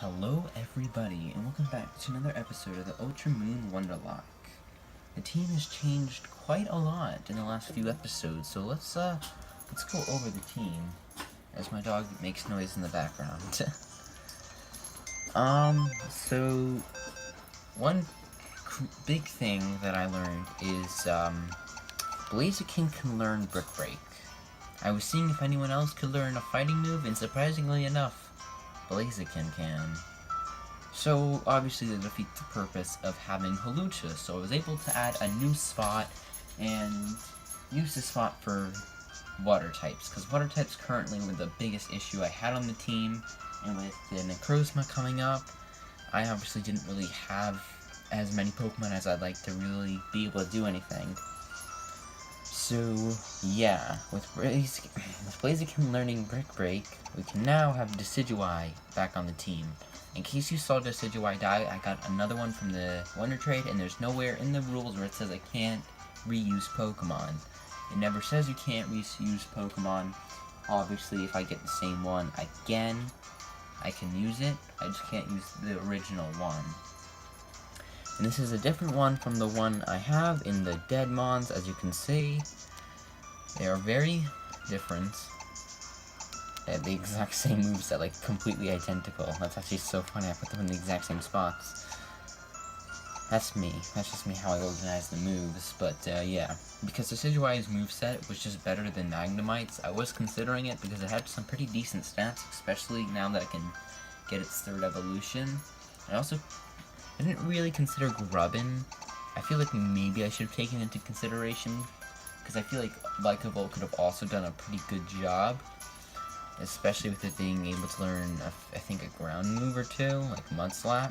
Hello everybody, and welcome back to another episode of the Ultra Moon Wonderlocke. The team has changed quite a lot in the last few episodes, so let's go over the team as my dog makes noise in the background. So one big thing that I learned is Blaziken can learn Brick Break. I was seeing if anyone else could learn a fighting move, and surprisingly enough, Blaziken can. So, obviously, they defeat the purpose of having Hawlucha, so I was able to add a new spot and use the spot for water types, because water types currently were the biggest issue I had on the team, and with the Necrozma coming up, I obviously didn't really have as many Pokemon as I'd like to really be able to do anything. So, yeah, with Blaziken learning Brick Break, we can now have Decidueye back on the team. In case you saw Decidueye die, I got another one from the Wonder Trade, and there's nowhere in the rules where it says I can't reuse Pokemon. It never says you can't reuse Pokemon. Obviously, if I get the same one again, I can use it. I just can't use the original one. And this is a different one from the one I have in the Deadmons, as you can see. They are very different. They have the exact same moveset, like completely identical. That's actually so funny, I put them in the exact same spots. That's me. That's just me how I organize the moves, but yeah. Because Decidueye's moveset was just better than Magnemite's, I was considering it because it had some pretty decent stats, especially now that I can get its third evolution. I didn't really consider Grubbin. I feel like maybe I should have taken it into consideration, because I feel like Lycavolt could have also done a pretty good job, especially with it being able to learn, I think, a ground move or two, like Mudslap.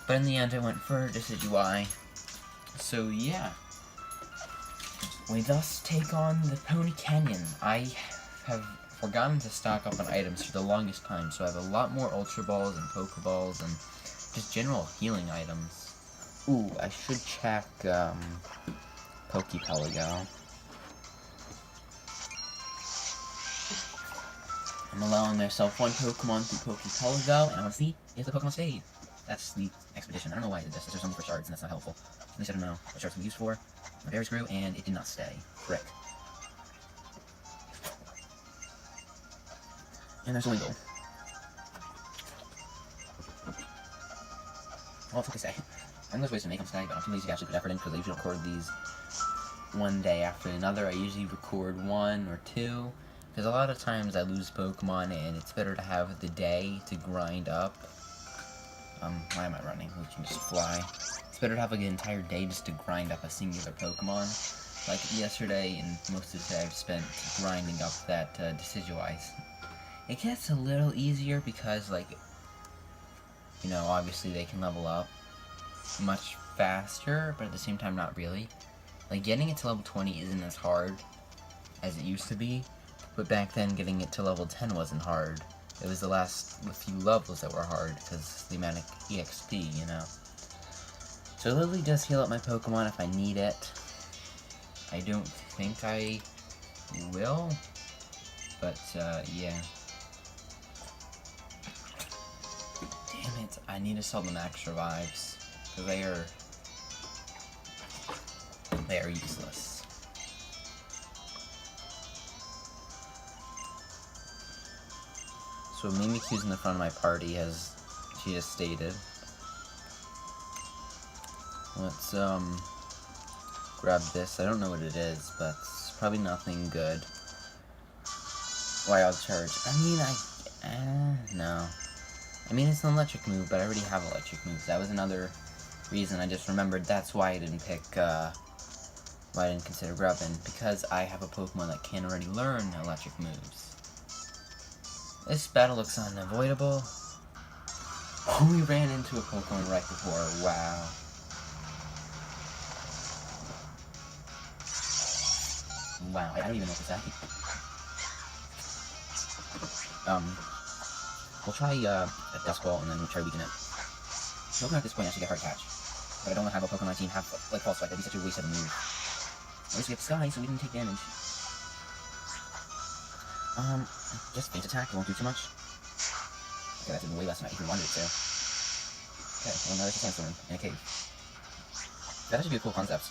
But in the end, I went for Decidueye. So yeah, we thus take on the Poni Canyon. I have forgotten to stock up on items for the longest time, so I have a lot more Ultra Balls and Pokeballs and just general healing items. Ooh, I should check, Pokepelago. I'm allowing myself one Pokemon through Pokepelago, and I want to see if the Pokemon stayed. That's the expedition. I don't know why I did this. There's only for shards, and that's not helpful. At least I don't know what shards can be used for. My berries grew, and it did not stay. Frick. And there's a Wingull. Well, what can I say? I think there's ways to make them stay, but I'm too lazy to actually put effort in, because I usually record these one day after another. I usually record one or two, because a lot of times I lose Pokemon, and it's better to have the day to grind up. Why am I running? We can just fly. It's better to have like an entire day just to grind up a singular Pokemon. Like yesterday and most of the day I've spent grinding up that Decidueye. It gets a little easier because, like, you know, obviously they can level up much faster, but at the same time not really. Like, getting it to level 20 isn't as hard as it used to be, but back then getting it to level 10 wasn't hard. It was the last few levels that were hard, because the amount of EXP, you know. So Lily does heal up my Pokemon if I need it. I don't think I will, but yeah. Damn it, I need to sell the max revives, because they are useless. So Mimikyu's in the front of my party, as she has stated. Let's grab this. I don't know what it is, but it's probably nothing good. Wild Charge. I mean, no. I mean, it's an electric move, but I already have electric moves. That was another reason I just remembered. That's why I didn't pick, why I didn't consider Grubbin, because I have a Pokemon that can already learn electric moves. This battle looks unavoidable. We ran into a Pokemon right before. Wow. Wow, I don't even know what to say. We'll try a Dusk Ball, and then we'll try weaken it. Pokemon at this point actually get Hard Catch, but I don't have a Pokemon team have like False Swipe. That'd be such a waste of a move. At least we have Sky, so we didn't take damage. Just Faint Attack, it won't do too much. Okay, that's even way less than I even wanted it to. Okay, well now there's a sandstorm in a cave. That should be a cool concept.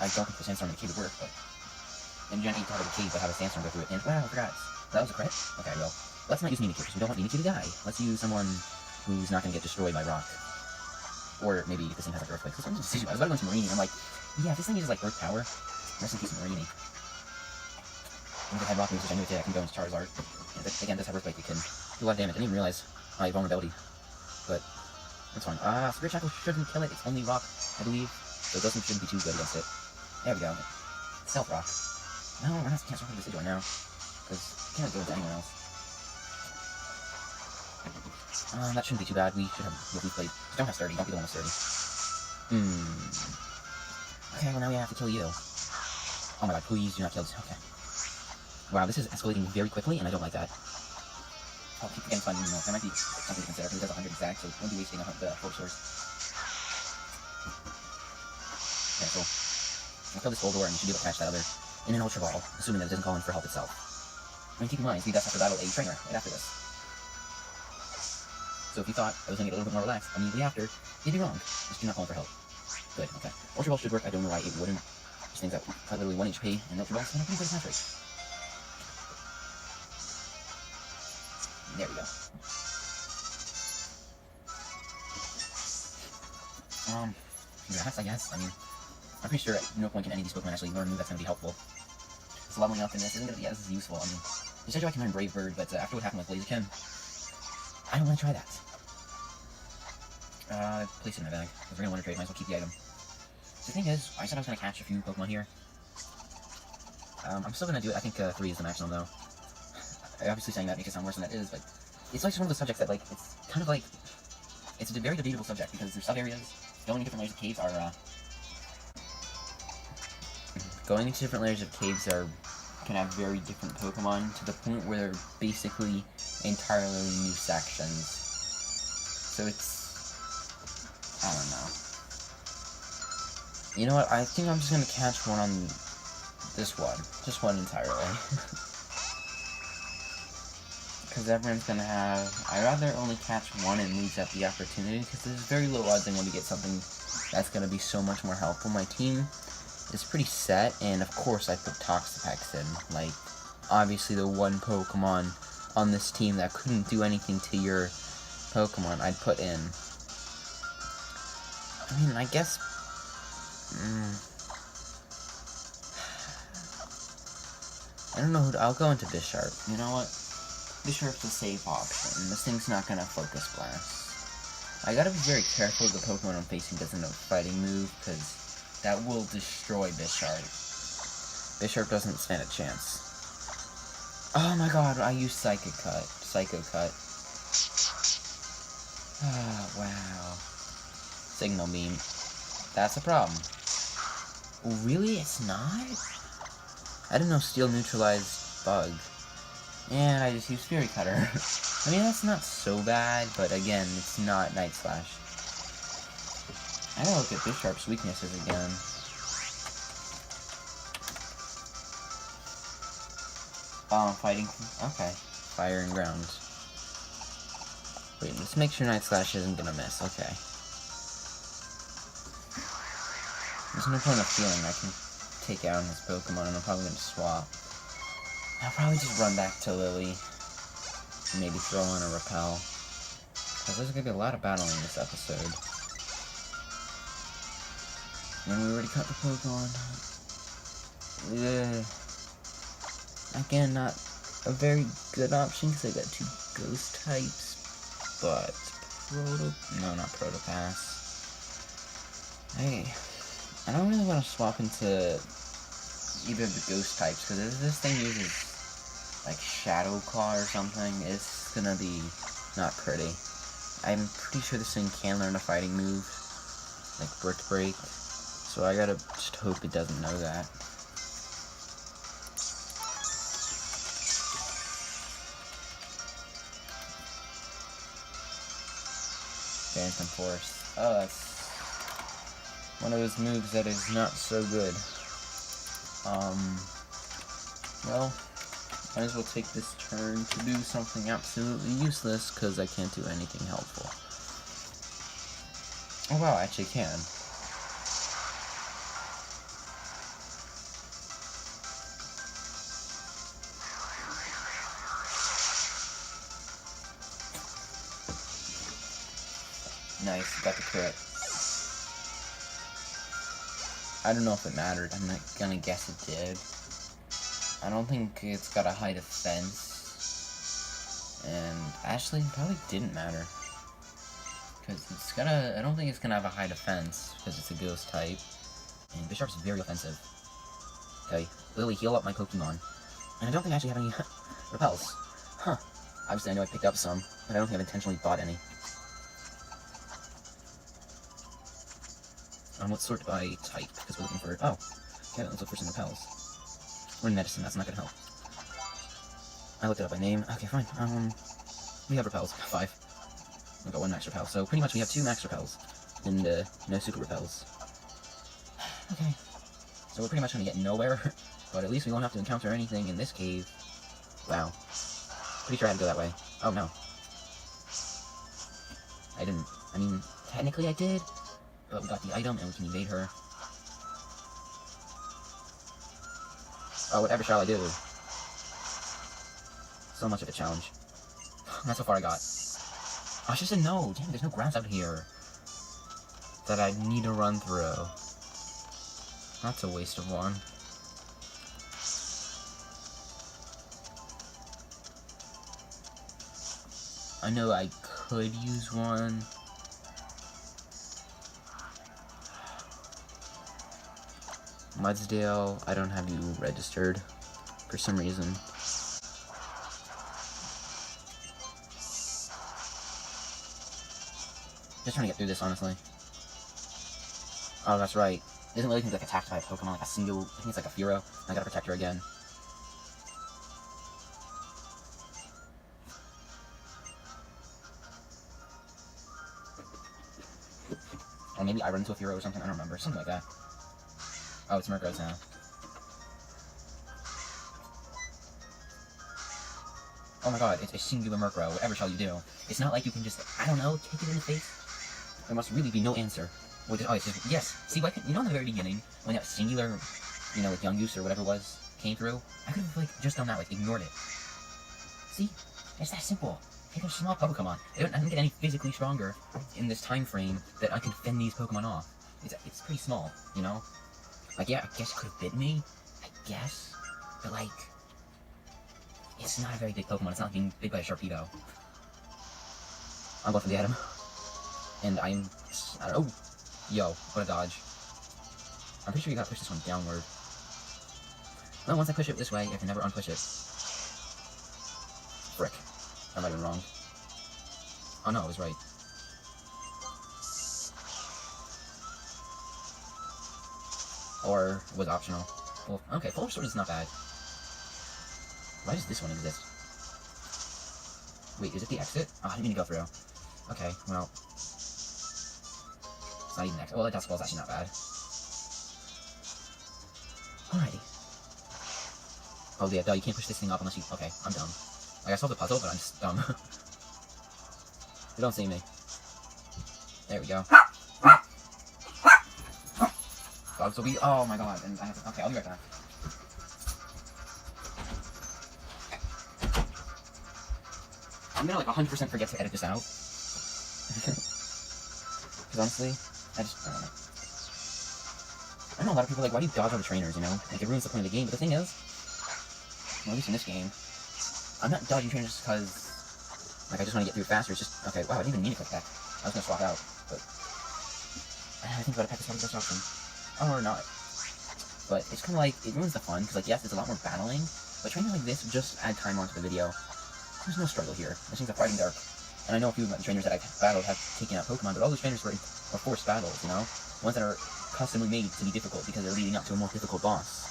I don't think the sandstorm in a cave would work, but in Gen 8 to have a cave but have a sandstorm go through it, and wow, I forgot. That was a crit? Okay, well, let's not use Mimikyu, we don't want Mimikyu to die. Let's use someone who's not going to get destroyed by rock. Or maybe this thing has like earthquake. I was about to go into Marini, I'm like, yeah, if this thing uses like earth power, rest in peace Marini. When the head rock moves, which I knew it did, I can go into Charizard. And again, this have earthquake, it can do a lot of damage. I didn't even realize my vulnerability. But, that's fine. Spirit Shackle shouldn't kill it, it's only rock, I believe. So it shouldn't be too good against it. There we go. Stealth rock. No, we're not, can't start with this right now. Because we can't go into anyone else. That shouldn't be too bad. We should have what we played. Just don't have sturdy. Don't be the one with sturdy. Okay, well now we have to kill you. Oh my god, please do not kill this. Okay. Wow, this is escalating very quickly, and I don't like that. I'll keep getting fun, you know. That might be something to consider, because it does 100 exact, so it won't be wasting the 4 stores. Okay, so I'll kill this gold ore, and we should be able to catch that other in an Ultra Ball, assuming that it doesn't call in for help itself. I mean, keep in mind, we just have to battle a trainer right after this. So if you thought I was going to get a little bit more relaxed immediately after, you'd be wrong. Just do not call in for help. Good, okay. Ultra Ball should work, I don't know why it wouldn't. These things that are literally 1 HP, and Ultra Balls have a pretty good attack rate. There we go. Congrats, I guess. I mean, I'm pretty sure at no point can any of these Pokemon actually learn a move that's going to be helpful. So leveling up in this isn't going to be as useful. I mean, there's no way I can learn Brave Bird, but after what happened with Blaziken, I don't want to try that. Place it in my bag. If we're going to Wonder Trade, might as well keep the item. The thing is, I said I was going to catch a few Pokemon here. I'm still going to do it. I think 3 is the maximum, though. I'm obviously saying that makes it sound worse than that is, but it's like just one of those subjects that, like, it's kind of like, it's a very debatable subject, because there's sub-areas. Going into different layers of caves are, going into different layers of caves can have very different Pokemon, to the point where they're basically entirely new sections. So it's, I don't know. You know what, I think I'm just gonna catch one on this one. Just one entirely. Because everyone's gonna have, I'd rather only catch one and lose at the opportunity, because there's very low odds I'm gonna get something that's gonna be so much more helpful. My team is pretty set, and of course I put Toxapex in. Like, obviously the one Pokemon on this team that couldn't do anything to your Pokemon, I'd put in. I mean, I guess, I don't know who to, I'll go into Bisharp. You know what? Bisharp's a safe option. This thing's not gonna Focus Blast. I gotta be very careful the Pokemon I'm facing doesn't have a fighting move, because that will destroy Bisharp. Bisharp doesn't stand a chance. Oh my god, I used Psycho Cut. Ah, wow. Signal Beam. That's a problem. Really? It's not? I didn't know Steel neutralized Bug. And I just used Fury Cutter. I mean, that's not so bad, but again, it's not Night Slash. I gotta look at Bisharp's weaknesses again. Fighting. Okay. Fire and Ground. Wait, let's make sure Night Slash isn't gonna miss. Okay. There's no point of feeling I can take out his Pokemon, and I'm probably gonna swap. I'll probably just run back to Lily. And maybe throw on a Repel. Because there's gonna be a lot of battling this episode. And we already cut the Pokemon. Yeah. Again, not a very good option because I got 2 Ghost types. But no, not Protopass. Hey, I don't really want to swap into either of the Ghost types, because if this thing uses like Shadow Claw or something, it's gonna be not pretty. I'm pretty sure this thing can learn a fighting move, like Brick Break, so I gotta just hope it doesn't know that. Phantom Force. Oh, that's one of those moves that is not so good. Well, Might as well take this turn to do something absolutely useless, because I can't do anything helpful. Oh wow, I actually can. Nice, got the crit. I don't know if it mattered, I'm not gonna guess it did. I don't think it's got a high defense. And actually, it probably didn't matter. Because it's gonna, I don't think it's gonna have a high defense, because it's a ghost type. And Bisharp's very offensive. Okay, Lily, heal up my Pokemon. And I don't think I actually have any repels. Huh. Obviously I know I picked up some, but I don't think I've intentionally bought any. What sort by type? Because we're looking for... Oh, okay, let's look for some repels. We're in medicine, that's not gonna help. I looked it up by name. Okay, fine. We have repels. 5. I've got 1 max repel. So pretty much we have 2 max repels. And, no super repels. Okay. So we're pretty much gonna get nowhere. But at least we won't have to encounter anything in this cave. Wow. Pretty sure I had to go that way. Oh, no. I didn't. I mean, technically I did. But we got the item and we can evade her. Oh, whatever shall I do? So much of a challenge. That's how far I got. Oh, I should have said no. Damn, there's no grass out here that I need to run through. That's a waste of one. I know I could use one. Mudsdale, I don't have you registered for some reason. Just trying to get through this, honestly. Oh, that's right. Isn't Lily like attacked by a Pokemon, like a single, I think it's like a Furo. I gotta protect her again. Or maybe I run into a Furo or something, I don't remember. Something like that. Oh, it's Murkrow's now. Oh my god, it's a singular Murkrow. Whatever shall you do? It's not like you can just, I don't know, take it in the face. There must really be no answer. Oh, it's just, yes. See, why couldn't, you know in the very beginning, when that singular, you know, like Young Goose or whatever it was, came through, I could have, like, just done that, like, ignored it. See? It's that simple. Take a small Pokemon. I don't get any physically stronger in this time frame that I can fend these Pokemon off. It's pretty small, you know? Like, yeah, I guess it could have bit me. I guess. But, like, it's not a very big Pokemon. It's not being bit by a Sharpedo. I'll go for the item. And I don't know. Oh! Yo, what a dodge. I'm pretty sure you gotta push this one downward. Well, once I push it this way, I can never unpush it. Frick. I might have been wrong. Oh no, I was right. Or was optional. Well, okay, Full Sword is not bad. Why does this one exist? Wait, is it the exit? Oh, I didn't mean to go through. Okay, well. It's not even the exit. Well, the Dust Ball is actually not bad. Alrighty. Oh yeah, duh, you can't push this thing up unless you... Okay, I'm dumb. Like, I solved the puzzle, but I'm just dumb. You don't see me. There we go. Dogs will be... Oh my god, and I have to... Okay, I'll be right back. I'm gonna, like, 100% forget to edit this out. Because honestly, I don't know. I know a lot of people are like, why do you dodge all the trainers, you know? Like, it ruins the point of the game, but the thing is, well, at least in this game, I'm not dodging trainers just because, like, I just want to get through it faster. It's just, okay, wow, I didn't even mean to click that. I was gonna swap out, but I think about it, Peck is probably the best option. Or not. But it's kind of like, it ruins the fun, because, like, yes, it's a lot more battling, but training like this would just add time onto the video. There's no struggle here. This thing's a fighting dark. And I know a few of the trainers that I've battled have taken out Pokemon, but all those trainers were forced battles, you know? Ones that are customly made to be difficult because they're leading up to a more difficult boss.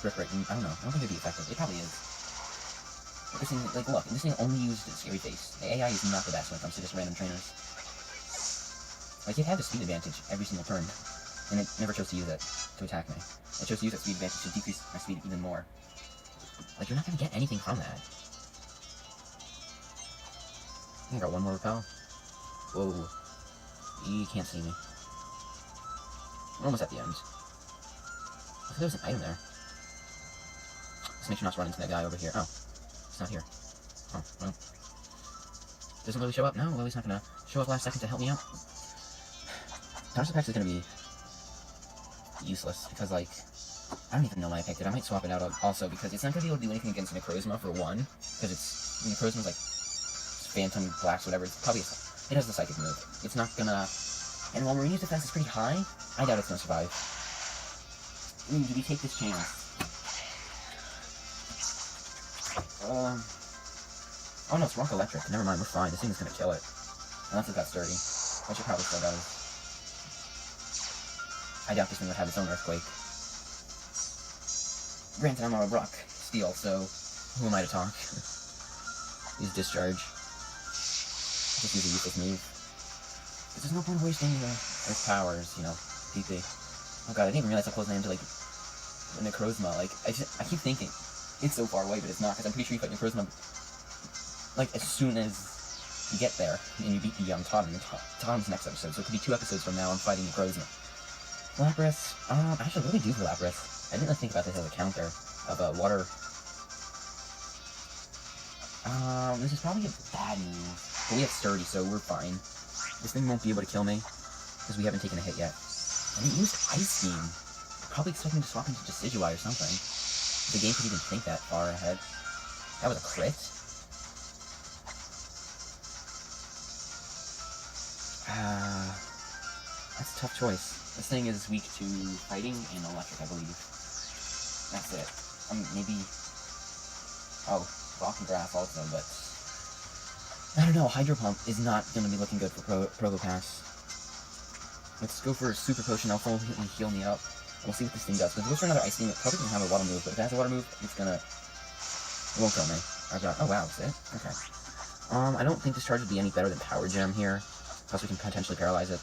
Brick Break, I don't know. I don't think it'd be effective. It probably is. But this thing, like, look, this thing only used Scary Face. The AI is not the best when it comes to just random trainers. Like, it had the speed advantage every single turn, and it never chose to use it to attack me. It chose to use that speed advantage to decrease my speed even more. Like, you're not gonna get anything from that. I got one more repel. Whoa. You can't see me. We're almost at the end. I thought there was an item there. Let's make sure not to run into that guy over here. Oh. It's not here. Oh, well. Doesn't Lily show up? No, Lily's not gonna show up last second to help me out. Toxic Pax is gonna be useless, because, like, I don't even know why I picked it. I might swap it out also, because it's not gonna be able to do anything against Necrozma, for one, because it's, Necrozma's, like, Phantom, Blast, whatever, it's probably, it has the Psychic move. It's not gonna, and while Marina's defense is pretty high, I doubt it's gonna survive. Ooh, do we take this chance? Oh no, it's Rock Electric. Never mind, we're fine. This thing is gonna kill it. Unless it got sturdy. Which it probably still does. I doubt this thing would have its own Earthquake. Granted, I'm a Rock Steel, so who am I to talk? Use Discharge. Just use a useless move. Because there's no point wasting Earth powers, you know, PP. Oh god, I didn't even realize how close I am to, like, Necrozma. Like, I keep thinking it's so far away, but it's not, because I'm pretty sure you fight Necrozma, like, as soon as you get there, and you beat the Totem's next episode, so it could be 2 episodes from now I'm fighting Necrozma. Lapras, I actually really do for Lapras. I didn't really think about this as a counter of water. This is probably a bad move, but we have Sturdy, so we're fine. This thing won't be able to kill me, because we haven't taken a hit yet. And it used Ice Beam. Probably expecting me to swap into Decidueye or something. The game could even think that far ahead. That was a crit? That's a tough choice. This thing is weak to fighting and electric, I believe. That's it. Maybe... Oh, rock and grass also, but... I don't know, Hydro Pump is not going to be looking good for Probopass. Let's go for a Super Potion, that'll fully heal me up. We'll see what this thing does. If it goes for another Ice Beam, it probably doesn't have a water move, but if it has a water move, it's gonna... It won't kill me. Oh wow, that's it? Okay. I don't think this charge would be any better than Power Gem here. Plus we can potentially paralyze it.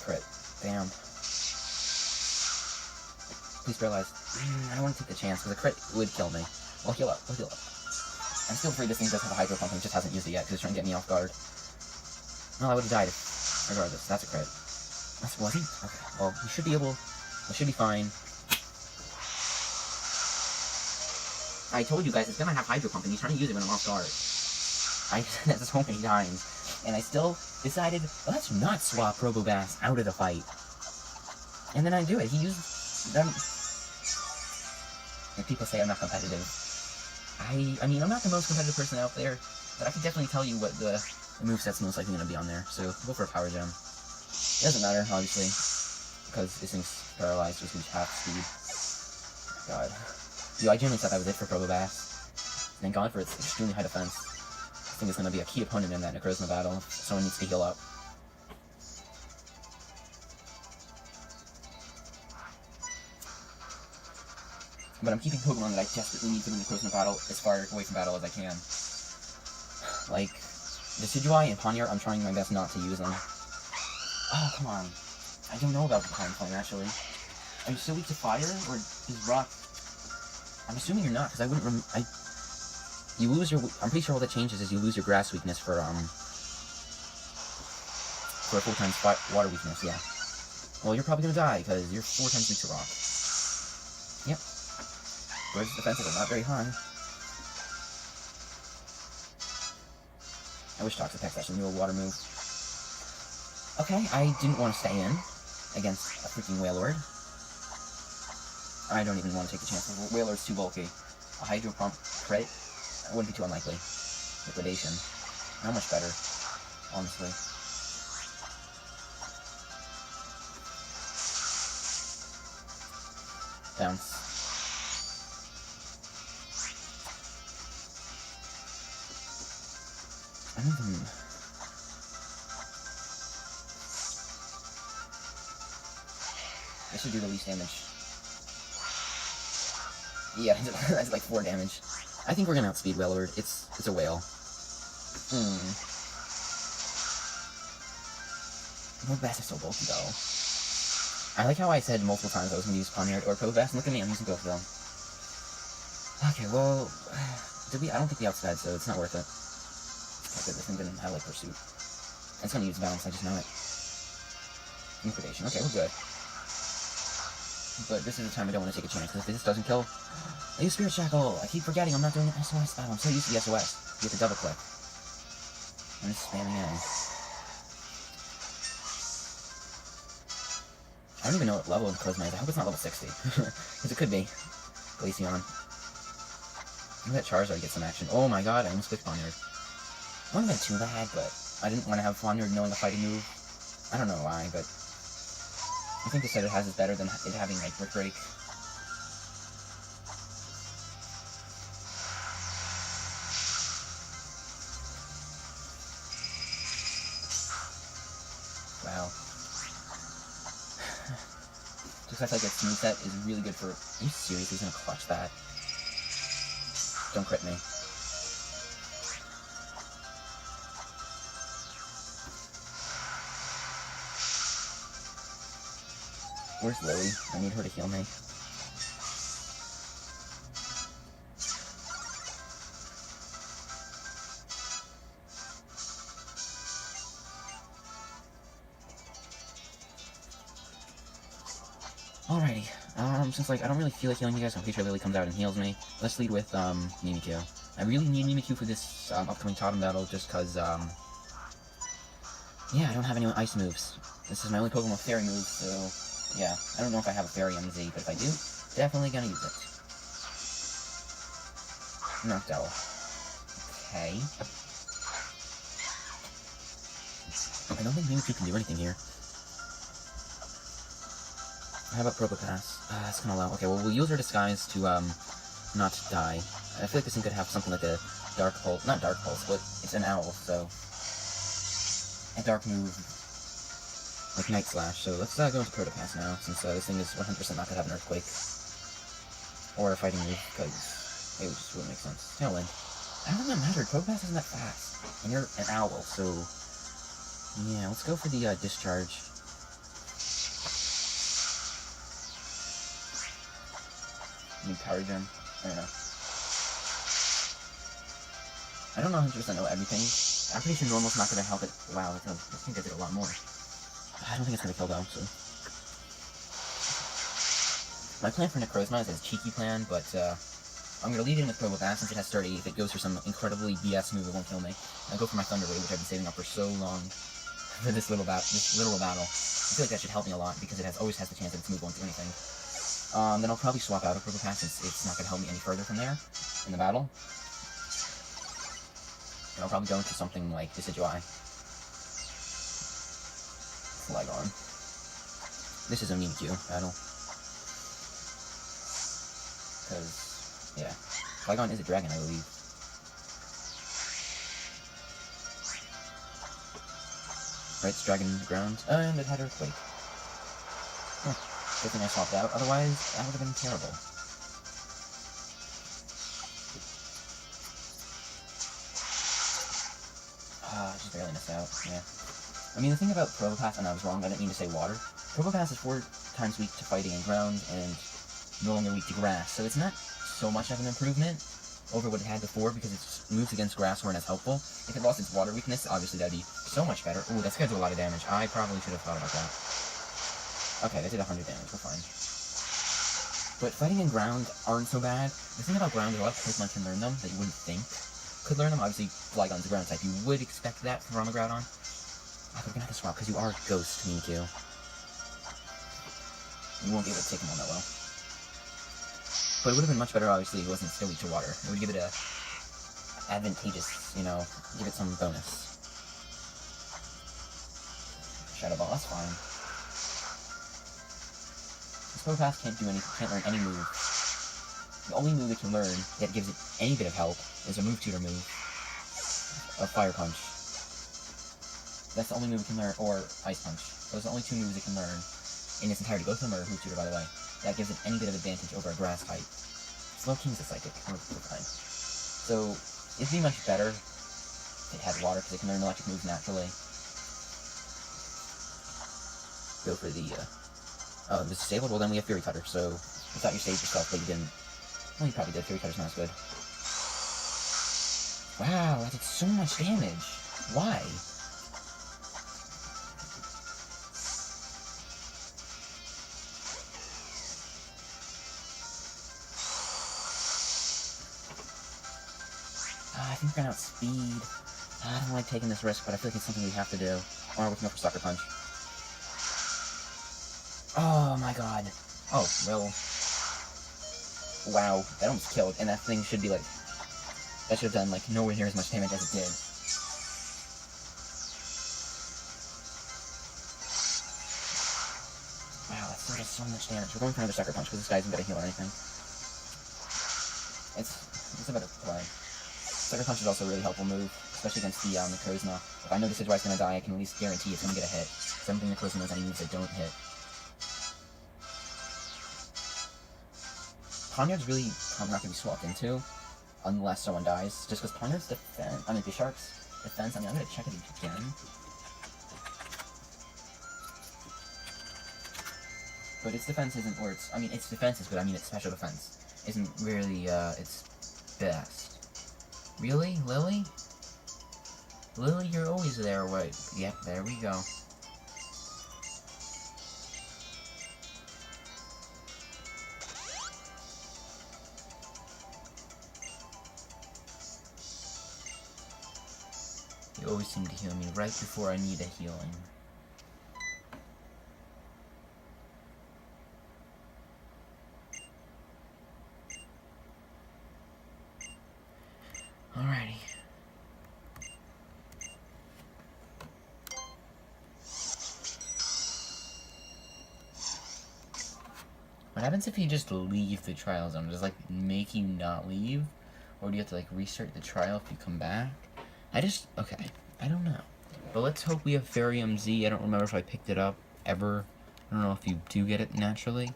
Crit. Damn. Please paralyze. I don't want to take the chance, because a crit would kill me. Well, heal up. I'm still afraid this thing does have a Hydro Pump, and it just hasn't used it yet, because it's trying to get me off guard. Well, I would have died regardless. That's a crit. Was he? Okay. Well, he should be able... We should be fine. I told you guys it's gonna have Hydro Pump, and he's trying to use it when I'm off guard. I said that so many times. And I still decided, let's not swap Probopass out of the fight. And then I do it. He used them... And people say I'm not competitive. I mean, I'm not the most competitive person out there, but I can definitely tell you what the moveset's most likely going to be on there, so go for a Power Gem. It doesn't matter, obviously, because this thing's paralyzed, just reach half speed. God. Yo, I genuinely thought that was it for Probopass. Thank God for its extremely high defense. This thing is going to be a key opponent in that Necrozma battle, if someone needs to heal up. But I'm keeping Pokemon that I desperately need for the Necrozma battle as far away from battle as I can. Like, Decidueye and Poni, I'm trying my best not to use them. Oh, come on. I don't know about the Time Flame, actually. Are you still weak to fire, or is rock... I'm assuming you're not, because I wouldn't You lose your... I'm pretty sure all that changes is you lose your grass weakness for a full times water weakness, yeah. Well, you're probably gonna die, because you're 4 times weak to rock. Yep. Whereas defenses are not very high. I wish Toxic Pax actually knew a water move. Okay, I didn't want to stay in against a freaking Wailord. I don't even want to take the chance. Wailord's too bulky. A Hydro Pump crit? That wouldn't be too unlikely. Liquidation. Not much better, honestly. Bounce. I don't even... This should do the least damage. Yeah, that's like 4 damage. I think we're gonna outspeed Wailord. It's a whale. Probass is so bulky, though. I like how I said multiple times I was going to use Poniard or Probass, and look at me, I'm using both of them. Okay, well, I don't think we outsped, so it's not worth it. Okay, this thing didn't have, like, Pursuit. It's going to use Balance, I just know it. Liquidation, okay, we're good. But this is the time I don't want to take a chance, because if this doesn't kill, I use Spirit Shackle! I keep forgetting I'm not doing an SOS battle, I'm so used to the SOS. You have to double click. I'm just spamming in. I don't even know what level of Charisma is. I hope it's not level 60. Because it could be. Glaceon. Maybe that Charizard gets some action. Oh my god, I almost clicked Poniard. It wouldn't have been too bad, but I didn't want to have Poniard knowing a fighting move. I don't know why, but I think the set it has is better than it having, like, Brick Break. Wow. Just like that smooth set is really good for... Are you seriously gonna clutch that? Don't crit me. Where's Lily? I need her to heal me. Alrighty, since, like, I don't really feel like healing you guys, I'm pretty sure Lily comes out and heals me. Let's lead with, Mimikyu. I really need Mimikyu for this, upcoming Totem battle, just cause, yeah, I don't have any ice moves. This is my only Pokemon with Fairy moves, so, yeah. I don't know if I have a Fairy on Z, but if I do, definitely gonna use it. Noctowl. Okay. I don't think Mimikyu can do anything here. How about Probopass? That's kinda low. Okay, well, we'll use our Disguise to, not die. I feel like this thing could have something like a Dark Pulse. Not Dark Pulse, but it's an owl, so... a dark move, like Night Slash. So let's, go into Probopass now, since, this thing is 100% not gonna have an Earthquake. Or a Fighting move, because it just wouldn't make sense. Tailwind. I don't think that mattered. Probopass isn't that fast. And you're an owl, so... yeah, let's go for the, Discharge. Need Power Gem? I don't know. I don't know 100% know everything. I'm pretty sure Normal's not gonna help it. Wow, I think I did a lot more. I don't think it's gonna kill though, so... my plan for Necrozma is a cheeky plan, but, I'm gonna lead in with Probopass since it has 30. If it goes for some incredibly BS move, it won't kill me. I'll go for my Thunder Wave, which I've been saving up for so long. For this little battle. I feel like that should help me a lot, because it always has the chance that its move won't do anything. Then I'll probably swap out a Probopass since it's not going to help me any further from there in the battle. And I'll probably go into something like Decidueye. Flygon. This is a Mimikyu battle. Because, yeah. Flygon is a dragon, I believe. Right, it's dragon ground. And it had Earthquake. Huh. Good thing I swapped out, otherwise that would have been terrible. Just barely missed out, yeah. I mean, the thing about Probopass, and I was wrong, I didn't mean to say water. Probopass is 4 times weak to fighting and ground, and no longer weak to grass, so it's not so much of an improvement over what it had before, because it moves against grass weren't as helpful. If it lost its water weakness, obviously that'd be so much better. Ooh, that's gonna do a lot of damage. I probably should have thought about that. Okay, that did 100 damage, we're fine. But fighting and ground aren't so bad. The thing about ground is a lot of Pokemon can learn them that you wouldn't think could learn them. Obviously, Flygon's a ground type. You would expect that from Groudon. Oh, we're gonna have to swap, because you are Ghost Mimikyu. You won't be able to take him on that well. But it would have been much better, obviously, if it wasn't still weak to water. It would give it a advantageous, you know, give it some bonus. Shadow Ball, that's fine. This Probopass can't learn any move. The only move it can learn that gives it any bit of help is a move tutor move. Or Fire Punch. That's the only move it can learn, or Ice Punch. Those are the only 2 moves it can learn in its entirety. Both of them are Move Tutor, by the way. That gives it any bit of advantage over a grass type. Slowking's a Psychic, we're fine. So, it'd be much better if it had water, because it can learn electric moves naturally. go for the, oh, it was disabled? Well, then we have Fury Cutter, so I thought you saved yourself, but you didn't. Well, you probably did. Fury Cutter's not as good. Wow, that did so much damage. Why? I think we're gonna outspeed. I don't like taking this risk, but I feel like it's something we have to do. Or we can go for Sucker Punch. Oh my god. Oh, well. Wow, that almost killed, and that thing should be like... That should have done, like, nowhere near as much damage as it did. Wow, that still does so much damage. We're going for another Sucker Punch, because this guy isn't gonna heal or anything. It's a better play. Sucker Punch is also a really helpful move, especially against the Necrozma. If I know this Sidewind's gonna die, I can at least guarantee it's gonna get a hit. Because everything Necrozma knows any moves that don't hit. Poniard's really not gonna be swapped into, unless someone dies. Just because Poniard's defense, Bisharp's defense, I'm gonna check it again. But its defense isn't, or its, its defense is good, its special defense isn't really, its best. Really? Lily? Lily, you're always there, right? Yep, there we go. You always seem to heal me right before I need a healing. Alrighty. What happens if you just leave the trial zone? Does, like, make you not leave? Or do you have to, like, restart the trial if you come back? Okay, I don't know. But let's hope we have Ferium Z. I don't remember if I picked it up ever. I don't know if you do get it naturally.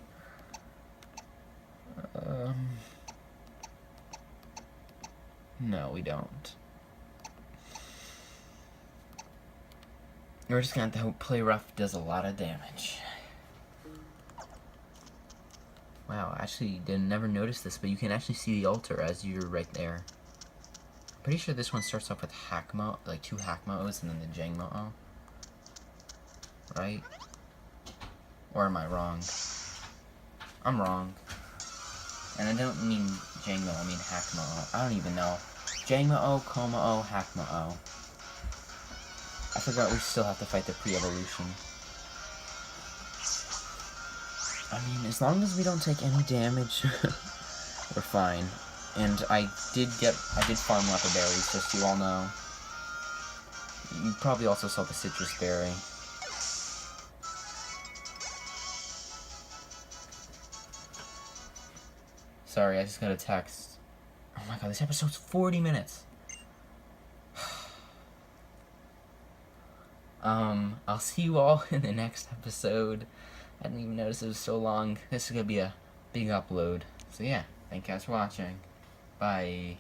No, we don't. We're just gonna have to hope Play Rough does a lot of damage. Wow, actually, never noticed this, but you can actually see the altar as you're right there. Pretty sure this one starts off with Hackmo, like 2 Hackmos and then the Jangmo-O. Right? Or am I wrong? I'm wrong. And I don't mean Jangmo, I mean Hackmo-O. I don't even know. Jangmo-O, Como-O, Hackmo-O. I forgot we still have to fight the pre-evolution. As long as we don't take any damage, we're fine. And I did farm leper berries, just so you all know. You probably also saw the citrus berry. Sorry, I just got a text. Oh my god, this episode's 40 minutes. I'll see you all in the next episode. I didn't even notice it was so long. This is gonna be a big upload. So yeah, thank you guys for watching. Bye.